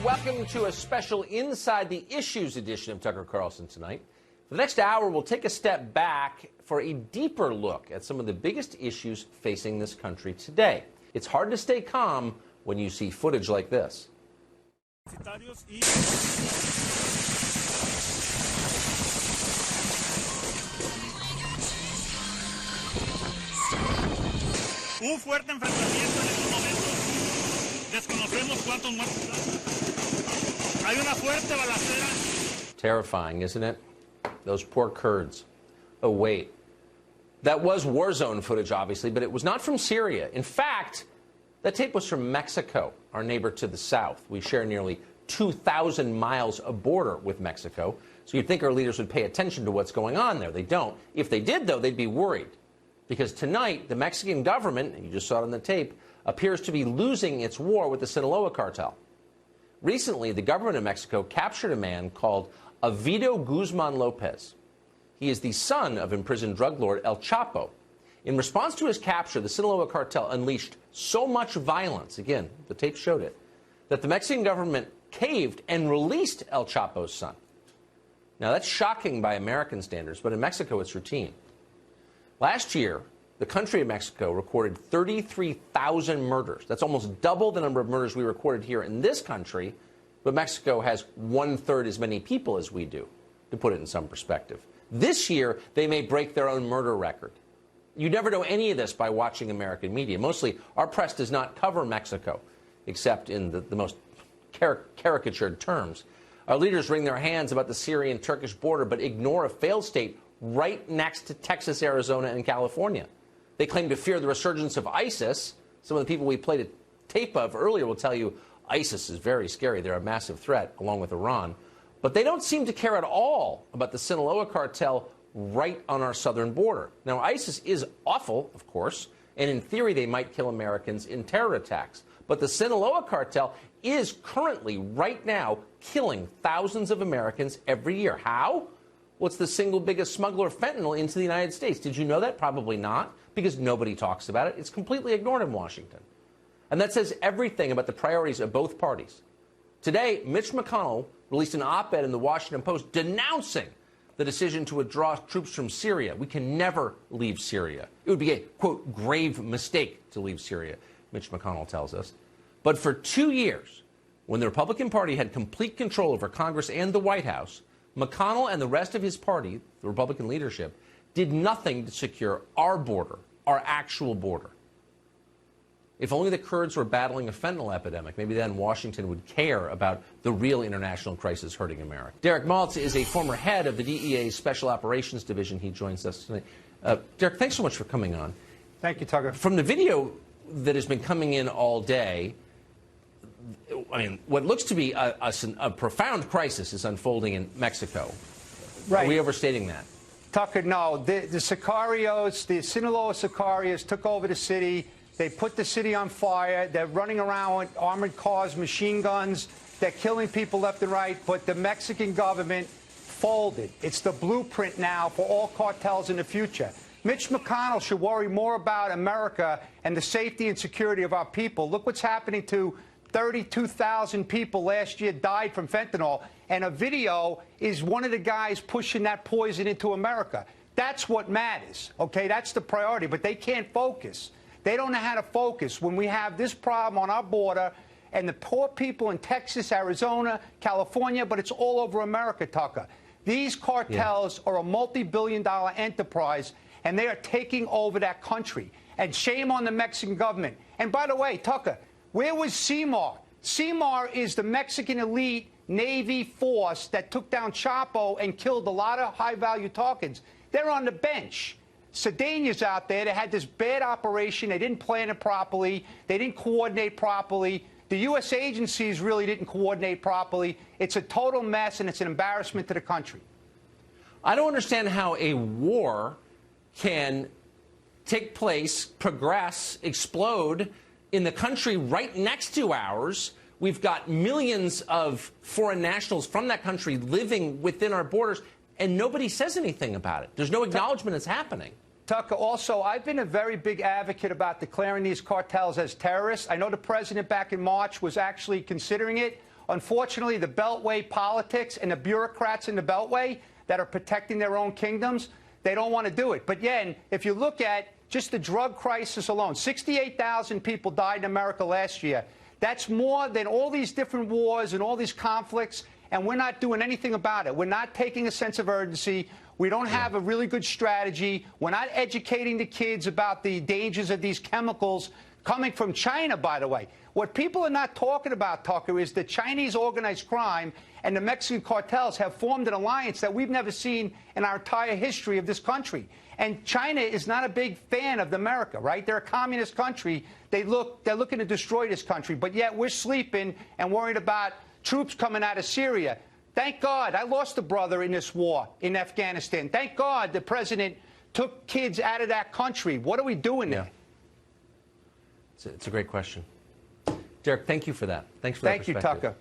welcome to a special Inside the Issues edition of Tucker Carlson tonight. For the next hour, we'll take a step back for a deeper look at some of the biggest issues facing this country today. It's hard to stay calm when you see footage like this. Un fuerte enfrentamiento en estos momentos. Desconocemos cuántos muertos hay. Una fuerte balacera. Terrifying, isn't it? Those poor Kurds. Oh, wait. That was war zone footage, obviously, but it was not from Syria. In fact, that tape was from Mexico, our neighbor to the south. We share nearly 2,000 miles of border with Mexico, so you'd think our leaders would pay attention to what's going on there. They don't. If they did, though, they'd be worried. Because tonight, the Mexican government, and you just saw it on the tape, appears to be losing its war with the Sinaloa cartel. Recently, the government of Mexico captured a man called Ovidio Guzman Lopez. He is the son of imprisoned drug lord El Chapo. In response to his capture, the Sinaloa cartel unleashed so much violence, again, the tape showed it, that the Mexican government caved and released El Chapo's son. Now, that's shocking by American standards, but in Mexico, it's routine. Last year, the country of Mexico recorded 33,000 murders. That's almost double the number of murders we recorded here in this country, but Mexico has one-third as many people as we do, to put it in some perspective. This year, they may break their own murder record. You never know any of this by watching American media. Mostly, our press does not cover Mexico, except in the most caricatured terms. Our leaders wring their hands about the Syrian-Turkish border, but ignore a failed state right next to Texas, Arizona, and California. They claim to fear the resurgence of ISIS. Some of the people we played a tape of earlier will tell you ISIS is very scary. They're a massive threat, along with Iran. But they don't seem to care at all about the Sinaloa cartel right on our southern border. Now, ISIS is awful, of course, and in theory they might kill Americans in terror attacks. But the Sinaloa cartel is currently, right now, killing thousands of Americans every year. How? Well, it's the single biggest smuggler of fentanyl into the United States. Did you know that? Probably not, because nobody talks about it. It's completely ignored in Washington. And that says everything about the priorities of both parties. Today, Mitch McConnell released an op-ed in the Washington Post denouncing the decision to withdraw troops from Syria. We can never leave Syria. It would be a, quote, grave mistake to leave Syria, Mitch McConnell tells us. But for 2 years, when the Republican Party had complete control over Congress and the White House, McConnell and the rest of his party, the Republican leadership, did nothing to secure our border, our actual border. If only the Kurds were battling a fentanyl epidemic, maybe then Washington would care about the real international crisis hurting America. Derek Maltz is a former head of the DEA's Special Operations Division. He joins us tonight. Derek, thanks so much for coming on. Thank you, Tucker. From the video that has been coming in all day, I mean, what looks to be a profound crisis is unfolding in Mexico. Right. Are we overstating that? Tucker, no. The Sicarios, the Sinaloa Sicarios took over the city. They put the city on fire. They're running around with armored cars, machine guns. They're killing people left and right. But the Mexican government folded. It's the blueprint now for all cartels in the future. Mitch McConnell should worry more about America and the safety and security of our people. Look what's happening to 32,000 people last year died from fentanyl, and a video is one of the guys pushing that poison into America. That's what matters, okay? That's the priority, but they can't focus. They don't know how to focus when we have this problem on our border and the poor people in Texas, Arizona, California, but it's all over America, Tucker. These cartels are a multi-billion-dollar enterprise, and they are taking over that country. And shame on the Mexican government. And by the way, Tucker, where was CMAR? CMAR is the Mexican elite Navy force that took down Chapo and killed a lot of high-value targets. They're on the bench. Cedenia's out there. They had this bad operation. They didn't plan it properly. They didn't coordinate properly. The U.S. agencies really didn't coordinate properly. It's a total mess, and it's an embarrassment to the country. I don't understand how a war can take place, progress, explode in the country right next to ours. We've got millions of foreign nationals from that country living within our borders, and nobody says anything about it. There's no acknowledgement it's happening. Tucker, also, I've been a very big advocate about declaring these cartels as terrorists. I know the president back in March was actually considering it. Unfortunately, the Beltway politics and the bureaucrats in the Beltway that are protecting their own kingdoms, they don't want to do it. But yet, if you look at just the drug crisis alone, 68,000 people died in America last year. That's more than all these different wars and all these conflicts, and we're not doing anything about it. We're not taking a sense of urgency. We don't have a really good strategy. We're not educating the kids about the dangers of these chemicals coming from China, by the way. What people are not talking about, Tucker, is the Chinese organized crime and the Mexican cartels have formed an alliance that we've never seen in our entire history of this country. And China is not a big fan of America, right? They're a communist country. They're looking to destroy this country. But yet we're sleeping and worried about troops coming out of Syria. Thank God I lost a brother in this war in Afghanistan. Thank God the president took kids out of that country. What are we doing there? It's a great question. Derek, thank you for that. Thanks for that perspective. Thank you, Tucker.